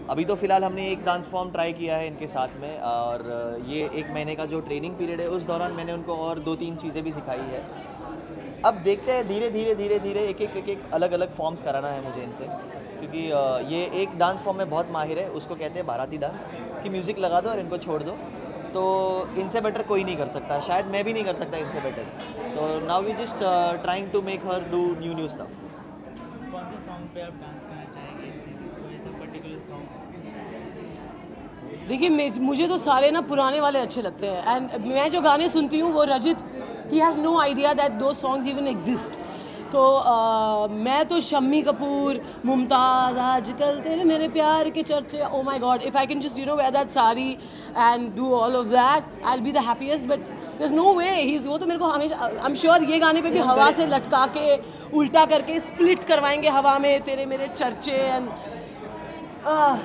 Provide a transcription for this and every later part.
अभी तो फ़िलहाल हमने एक डांस फॉर्म ट्राई किया है इनके साथ में, और ये 1 महीने का जो ट्रेनिंग पीरियड है उस दौरान मैंने उनको और 2-3 चीज़ें भी सिखाई है। अब देखते हैं, धीरे-धीरे एक-एक अलग-अलग फॉर्म्स कराना है मुझे इनसे, क्योंकि ये एक डांस फॉर्म में बहुत माहिर है, उसको कहते हैं बाराती डांस, कि म्यूज़िक लगा दो और इनको छोड़ दो। तो इनसे बेटर कोई नहीं कर सकता, शायद मैं भी नहीं कर सकता इनसे बेटर। तो now we just trying to make her do new stuff. कौन से सॉन्ग पे आप डांस करना चाहेंगे? कोई ऐसा पर्टिकुलर सॉन्ग? देखिए, मुझे तो सारे ना पुराने वाले अच्छे लगते हैं, एंड मैं जो गाने सुनती हूँ वो Rajit, he has no idea that those songs even exist. तो मैं तो शम्मी कपूर, मुमताज़, आजकल तेरे मेरे प्यार के चर्चे, oh my god, if I can just wear that sari and do all of that, I will be the happiest. But there is no way, वो तो मेरे को हमेशा, आई एम श्योर ये गाने पे भी हवा से लटका के उल्टा करके स्प्लिट करवाएंगे हवा में तेरे मेरे चर्चे, and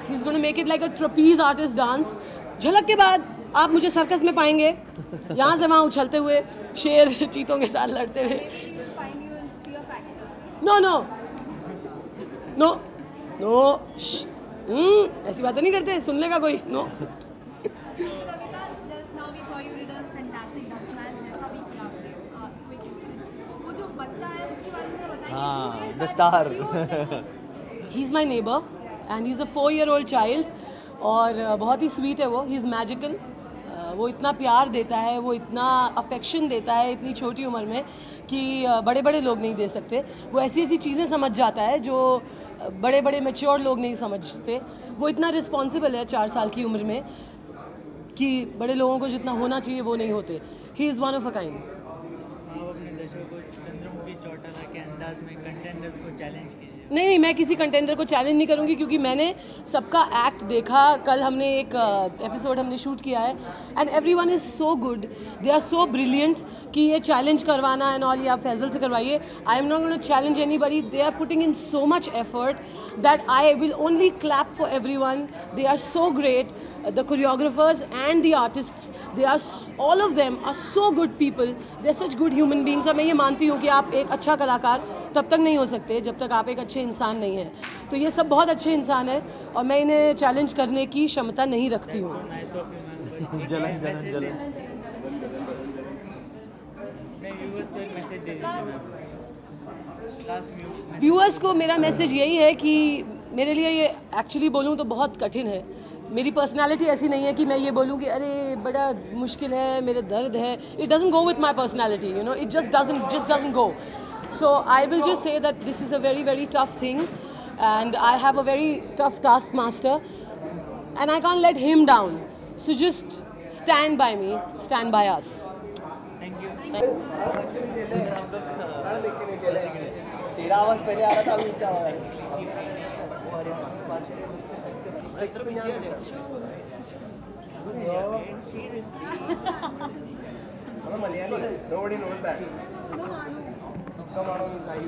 he is gonna make it like a trapeze artist dance. Jhalak के बाद आप मुझे सर्कस में पाएंगे, यहाँ से वहाँ उछलते हुए, शेर चीतों के साथ लड़ते हुए। नो नो नो नो, ऐसी बातें नहीं करते, सुन लेगा कोई। नो। हाँ, the star. He is my neighbour and he is a 4-year-old child, और बहुत ही स्वीट है वो, ही इज़ मैजिकल। वो इतना प्यार देता है, वो इतना अफेक्शन देता है इतनी छोटी उम्र में कि बड़े बड़े लोग नहीं दे सकते। वो ऐसी ऐसी चीज़ें समझ जाता है जो बड़े बड़े मैच्योर लोग नहीं समझते। वो इतना रिस्पॉन्सिबल है 4 साल की उम्र में कि बड़े लोगों को जितना होना चाहिए वो नहीं होते। He is one of a kind. आप अपने दर्शकों को चंद्रमुखी चौटाला के अंदाज में कंटेंडर्स को चैलेंज कीजिए। नहीं, मैं किसी कंटेंडर को चैलेंज नहीं करूँगी, क्योंकि मैंने सबका एक्ट देखा। कल हमने एक एपिसोड हमने शूट किया है, and everyone is so good, they are so brilliant कि ये चैलेंज करवाना एंड ऑल, ये आप फैजल से करवाइए। I am not gonna challenge anybody, they are putting in so much effort that I will only clap for everyone. They are so great. The choreographers and the artists, all of them are so good people. They're such good human beings. और मैं ये मानती हूँ कि आप एक अच्छा कलाकार तब तक नहीं हो सकते जब तक आप एक अच्छे इंसान नहीं हैं। तो ये सब बहुत अच्छे इंसान हैं, और मैं इन्हें चैलेंज करने की क्षमता नहीं रखती हूँ। जलन जलन जलन। व्यूअर्स को मेरा मैसेज यही है कि मेरे लिए ये एक्चुअली बोलूँ तो बहुत कठिन है। मेरी पर्सनालिटी ऐसी नहीं है कि मैं ये बोलूँ कि अरे बड़ा मुश्किल है, मेरे दर्द है। It doesn't go with my personality, you know, it just doesn't go. So I will just say that this is a very very tough thing, and I have a very tough task master, and I can't let him down. So just stand by me, stand by us. Thank you. तेरा आवाज पहले आ रहा था, अभी इसका आवाज Malayali. Nobody knows that. Sukamano means I.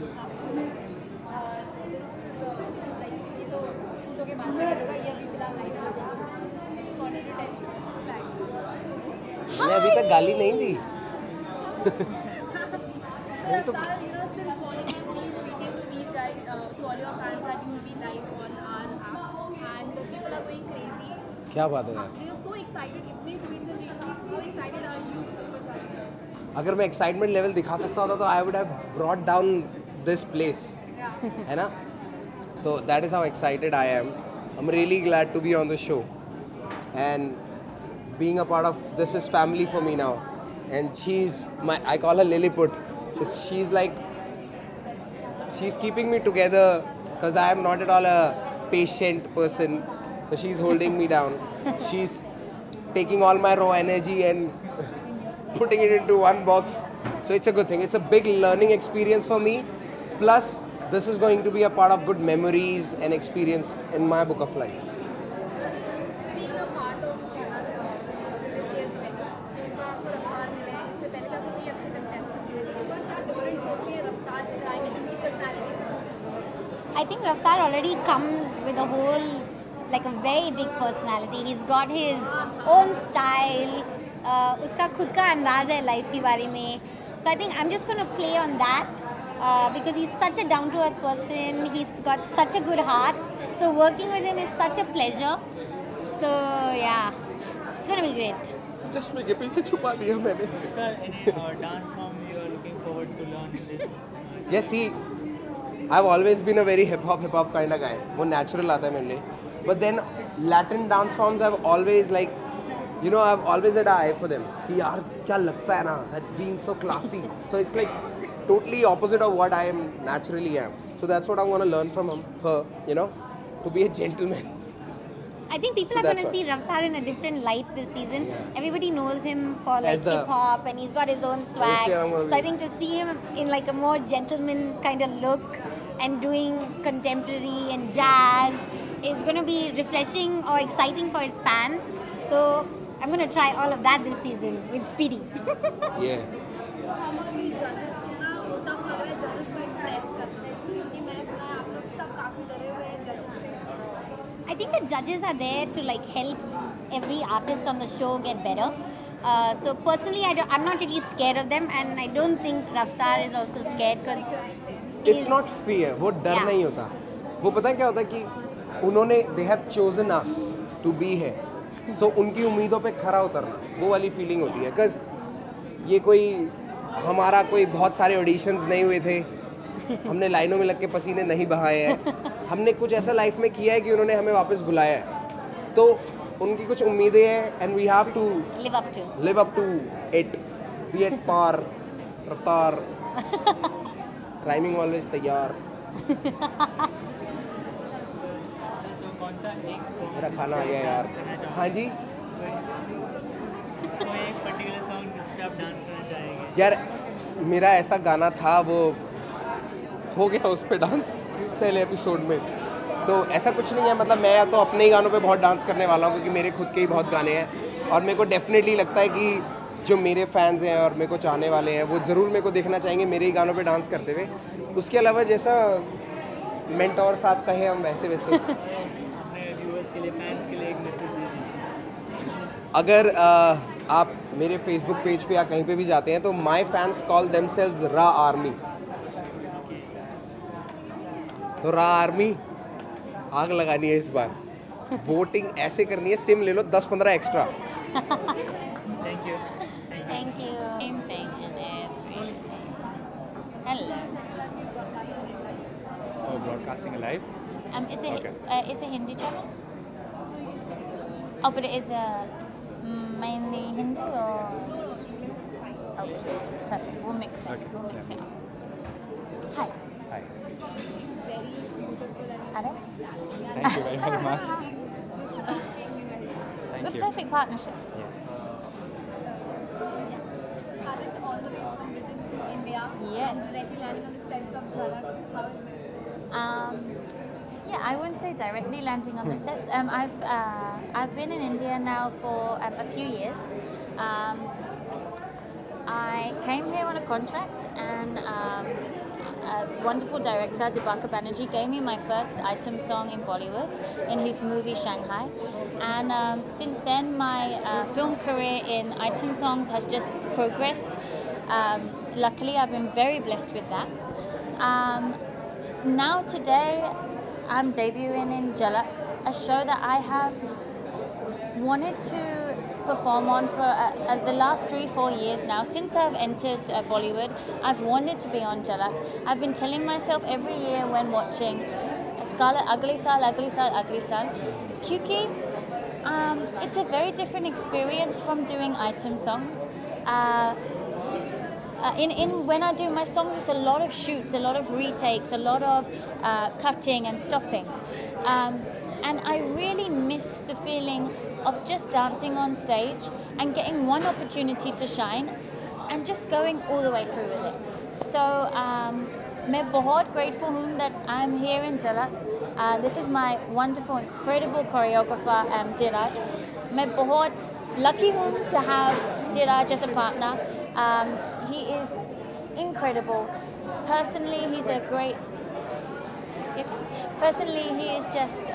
मैंने अभी तक गाली नहीं दी। क्या बात है यार। अगर मैं एक्साइटमेंट लेवल दिखा सकता होता तो I would have brought down this place, है ना? तो that is how excited I am really glad to be on the show, and being a part of this is family for me now, and she is my, I call her Lilliput. She is like, she is keeping me together because I am not at all a patient person. So she's holding me down. She's taking all my raw energy and putting it into one box. So it's a good thing. It's a big learning experience for me. Plus, this is going to be a part of good memories and experience in my book of life. Being a part of Chalak, I think Raftaar already comes with a whole, like a very big personality. He's got his own style. उसका खुद का अंदाज़ है life के बारे में. So I think I'm just going to play on that because he's such a down-to-earth person. He's got such a good heart. So working with him is such a pleasure. So yeah, it's going to be great. चश्मे के पीछे छुपा लिया मैंने. Any dance form you are looking forward to learn in this? Yes, see, I've always been a very hip hop kind of guy. वो natural आता है मेरे लिए. But then Latin dance forms I've always like, you know, I've always had an eye for them. कि यार क्या लगता है ना, that being so classy. So it's like totally opposite of what I am naturally am. So that's what I'm gonna learn from her, you know, to be a gentleman. I think people So are going that's to see Raftaar in a different light this season. Everybody knows him for As like the- hip hop, and he's got his own swag. Yeah, I'm gonna So I be- think to see him in like a more gentleman kind of look and doing contemporary and jazz is going to be refreshing or exciting for his fans. So I'm going to try all of that this season with Speedy. Yeah. हमारी जजेस कितना tough लग रहा है जजेस को impress करते हैं क्योंकि मैंने सुना है आप लोग सब काफ़ी डरे हुए हैं जजेस से. I think the judges are there to like help every artist on the show get better. So personally, I'm not really scared of them, and I don't think Raftaar is also scared because It's not fear. वो डर Yeah. नहीं होता. वो पता है क्या होता है कि उन्होंने they have chosen us to be here. So उनकी उम्मीदों पे खरा उतरना वो वाली फीलिंग होती है. Cause ये कोई हमारा कोई बहुत सारे ऑडिशंस नहीं हुए थे. हमने लाइनों में लग के पसीने नहीं बहाए हैं. हमने कुछ ऐसा लाइफ में किया है कि उन्होंने हमें वापस बुलाया है. तो उनकी कुछ उम्मीदें हैं and we have to live up to. live up to it. Be at par. रफ्तार. Rhyming always तैयार. तो कौन सा एक सॉन्ग मेरा खाना आ गया यार. हाँ जी. कोई एक पर्टिकुलर सॉन्ग जिस पे आप डांस करना चाहेंगे? यार मेरा ऐसा गाना था वो हो गया उस पे डांस पहले एपिसोड में. तो ऐसा कुछ नहीं है मतलब मैं या तो अपने ही गानों पे बहुत डांस करने वाला हूँ क्योंकि मेरे खुद के ही बहुत गाने हैं और मेरे को डेफिनेटली लगता है कि जो मेरे फैंस हैं और मेरे को चाहने वाले हैं वो ज़रूर मेरे को देखना चाहेंगे मेरे ही गानों पे डांस करते हुए. उसके अलावा जैसा मेंटोर साहब कहे हम वैसे वैसे अपने व्यूअर्स के लिए फैंस के लिए एक मैसेज दीजिए. अगर आप मेरे फेसबुक पेज पे या कहीं पे भी जाते हैं तो माई फैंस कॉल देमसेल्व्स रा आर्मी. तो रा आर्मी आग लगानी है इस बार. वोटिंग ऐसे करनी है सिम ले लो 10-15 extra. Thank you. Thank you. Same thing and everything. Hello. Oh, broadcasting live? Is it Okay. is a Hindi channel? Oh, but it is mainly Hindi or? Okay, perfect. We'll mix that. Okay, We'll mix yeah, it. Hi. Hi. Ada? Thank you very much. The Thank you. perfect partnership. Yes. Talent all the way from Britain to India. Yes. Directly landing on the sets of Jhalak. How is it? Yeah, I wouldn't say directly landing on the sets. I've been in India now for a few years. I came here on a contract, and a wonderful director, Dibakar Banerjee, gave me my first item song in Bollywood in his movie Shanghai. And since then, my film career in item songs has just progressed. Luckily, I've been very blessed with that. Now today, I'm debuting in Jhalak, a show that I have wanted to perform on for the last 3-4 years now. Since I've entered Bollywood, I've wanted to be on Jhalak. I've been telling myself every year when watching Scarlet Ugly Saal, Ugly Saal, Ugly Saal, kyunki it's a very different experience from doing item songs. When I do my songs, it's a lot of shoots, a lot of retakes, a lot of cutting and stopping. And I really miss the feeling of just dancing on stage and getting one opportunity to shine and just going all the way through with it. So मैं बहुत grateful हूँ that I'm here in Jhalak. This is my wonderful, incredible choreographer, Dhiraj. मैं बहुत lucky हूँ to have Dhiraj as a partner. He is incredible. Personally, he's a great... Personally, he is just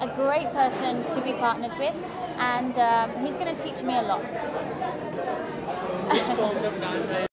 a great person to be partnered with, and he's going to teach me a lot. Which form of dance